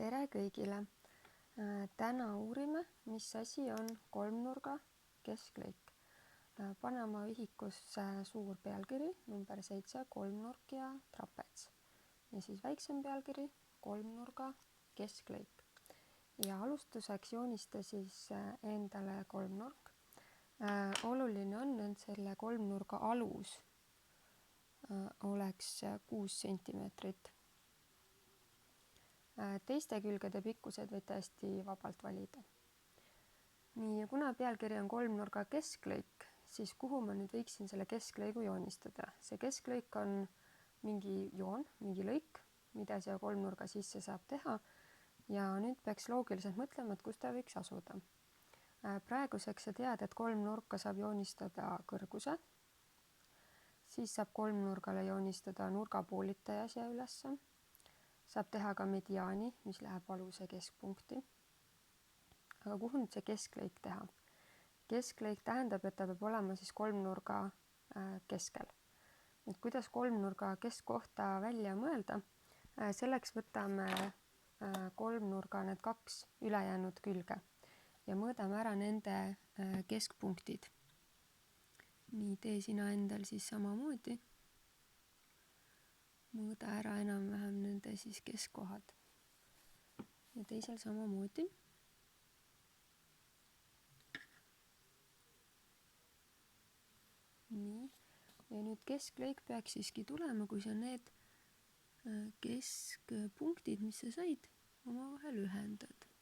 Tere kõigile! Täna uurime, mis asi on kolmnurga kesklõik. Pane oma vihikusse suur pealkiri, number 7, kolmnurk ja trapets. Ja siis väiksem pealkiri, kolmnurga kesklõik. Ja alustuseks joonista siis endale kolmnurk. Oluline on, et selle kolmnurga alus oleks 6 sentimeetrit. Teiste külgede pikkused võid täiesti vabalt valida. Nii, ja kuna pealkiri on kolmnurga kesklõik, siis kuhu ma nüüd võiksin selle kesklõigu joonistada? See kesklõik on mingi joon, mingi lõik, mida siia kolmnurga sisse saab teha. Ja nüüd peaks loogiliselt mõtlema, et kus ta võiks asuda. Praeguseks sa tead, et kolmnurka saab joonistada kõrguse. Siis saab kolmnurgale joonistada nurgapoolitaja siia ülesse. Saab teha ka mediaani, mis läheb aluse keskpunkti. Aga kuhu nüüd see kesklõik teha? Kesklõik tähendab, et ta peab olema siis kolmnurga keskel. Et kuidas kolmnurga keskkohta välja mõelda? Selleks võtame kolmnurga need 2 ülejäänud külge ja mõõdame ära nende keskpunktid. Nii, tee sina endal siis samamoodi. Mõõda ära enam-vähem nende siis keskkohad. Ja teisel samamoodi. Nii. Ja nüüd kesklõik peaks siiski tulema, kui sa need keskpunktid, mis sa said, omavahel ühendad.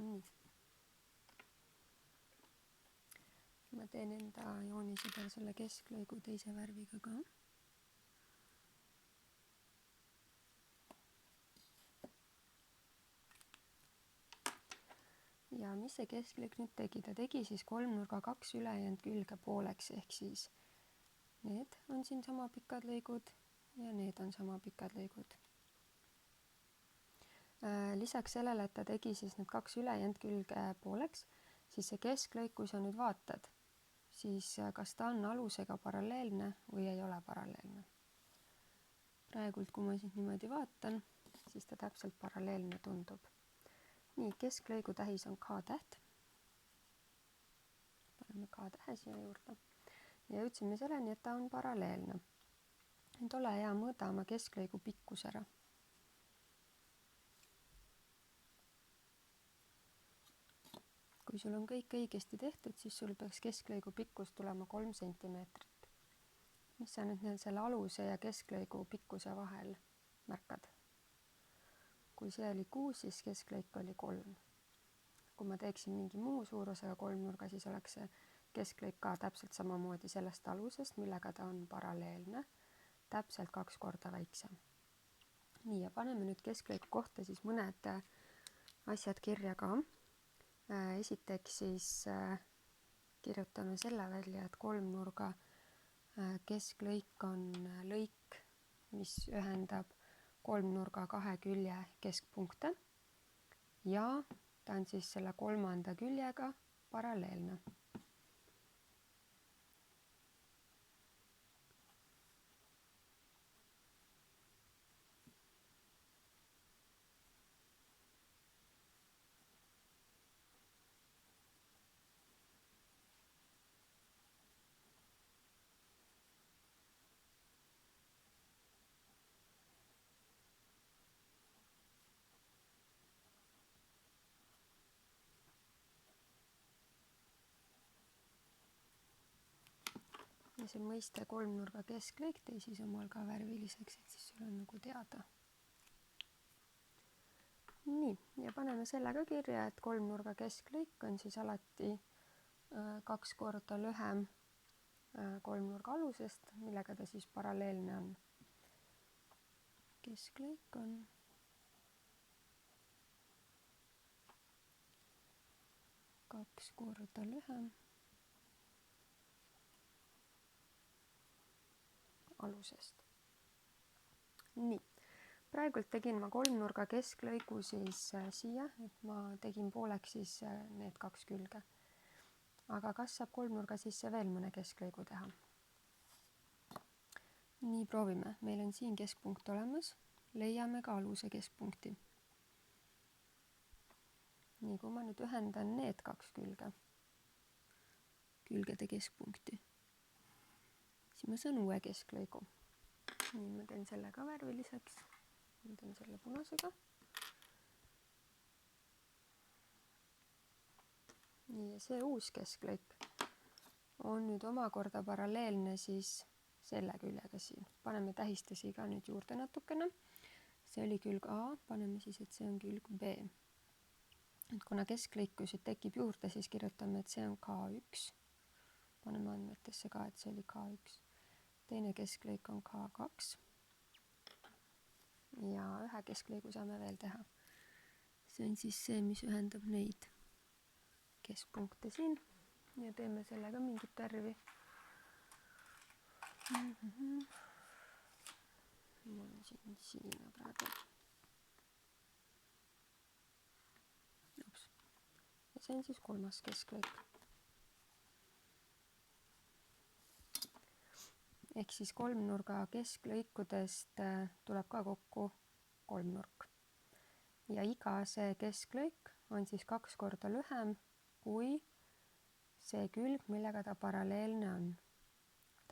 Nii. Ma teen enda joonise peal selle kesklõigu teise värviga ka. Ja mis see kesklõik nüüd tegi? Ta tegi siis kolmnurga 2 ülejäänud külge pooleks, ehk siis need on siin sama pikad lõigud ja need on sama pikad lõigud. Lisaks sellele, et ta tegi siis need 2 ülejäänud külge pooleks, siis see kesklõik, kui sa nüüd vaatad, siis kas ta on alusega paralleelne või ei ole paralleelne. Praegult, kui ma siin niimoodi vaatan, siis ta täpselt paralleelne tundub. Nii, kesklõigu tähis on K-täht. Paneme K-tähe siia juurde. Ja jõudsime selleni, et ta on paralleelne. Nüüd ole hea, mõõda oma kesklõigu pikkus ära. Kui sul on kõik õigesti tehtud, siis sul peaks kesklõigu pikkus tulema 3 sentimeetrit. Mis sa nüüd selle aluse ja kesklõigu pikkuse vahel märkad? Kui see oli 6, siis kesklõik oli 3. Kui ma teeksin mingi muu suurusega kolmnurga, siis oleks see kesklõik ka täpselt samamoodi sellest alusest, millega ta on paralleelne, täpselt 2 korda väiksem. Nii, ja paneme nüüd kesklõigu kohta siis mõned asjad kirja ka. Esiteks siis kirjutame selle välja, et kolmnurga kesklõik on lõik, mis ühendab kolmnurga 2 külje keskpunkte ja ta on siis selle 3. küljega paralleelne. Ja see mõiste kolmnurga kesklõik tee siis omal ka värviliseks, et siis sul on nagu teada. Nii, ja paneme selle ka kirja, et kolmnurga kesklõik on siis alati 2 korda lühem kolmnurga alusest, millega ta siis paralleelne on. Kesklõik on 2 korda lühem alusest. Nii, praegult tegin ma kolmnurga kesklõigu siis siia, et ma tegin pooleks siis need 2 külge. Aga kas saab kolmnurga sisse veel mõne kesklõigu teha? nii, proovime, meil on siin keskpunkt olemas, leiame ka aluse keskpunkti. nii, kui ma nüüd ühendan need kaks külgede keskpunkti, siis ma saan uue kesklõigu. nii, ma teen selle ka värviliseks, ma teen selle punasega. nii, ja see uus kesklõik on nüüd omakorda paralleelne siis selle küljega siin. Paneme tähistusi ka nüüd juurde natukene. See oli külg A, paneme siis, et see on külg B. Et kuna kesklõikusid tekib juurde, siis kirjutame, et see on K1. Paneme andmetesse ka, et see oli K1. Teine kesklõik on K2. Ja ühe kesklõigu saame veel teha. See on siis see, mis ühendab neid keskpunkte siin ja teeme sellega mingit värvi. Mul on siin praegu. Ja see on siis kolmas kesklõik. Ehk siis kolmnurga kesklõikudest tuleb ka kokku kolmnurk. Ja iga see kesklõik on siis 2 korda lühem kui see külg, millega ta paralleelne on.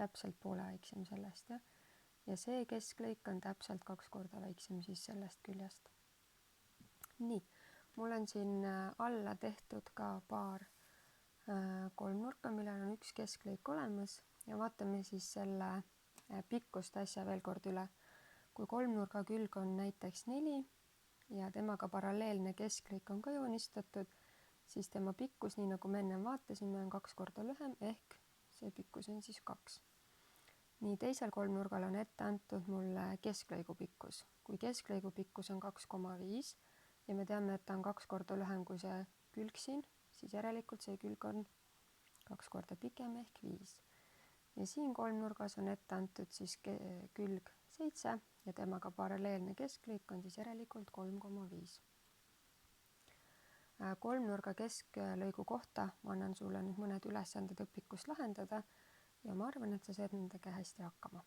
Täpselt poole väiksem sellest, jah. Ja see kesklõik on täpselt 2 korda väiksem siis sellest küljest. Nii, mul on siin alla tehtud ka paar kolmnurka, millel on üks kesklõik olemas ja vaatame siis selle pikkust asja veel kord üle. Kui kolmnurga külg on näiteks 4 ja temaga paralleelne kesklõik on ka joonistatud, siis tema pikkus, nii nagu me enne vaatasime, on 2 korda lühem ehk see pikkus on siis 2. Nii, teisel kolmnurgal on ette antud mulle kesklõigu pikkus. Kui kesklõigu pikkus on 2,5 ja me teame, et ta on 2 korda lühem kui see külg siin, siis järelikult see külg on 2 korda pikem ehk 5. Ja siin kolmnurgas on ette antud siis külg 7 ja temaga paralleelne kesklõik on siis järelikult 3,5. Kolmnurga kesklõigu kohta ma annan sulle nüüd mõned ülesanded õpikust lahendada ja ma arvan, et sa saad nendega hästi hakkama.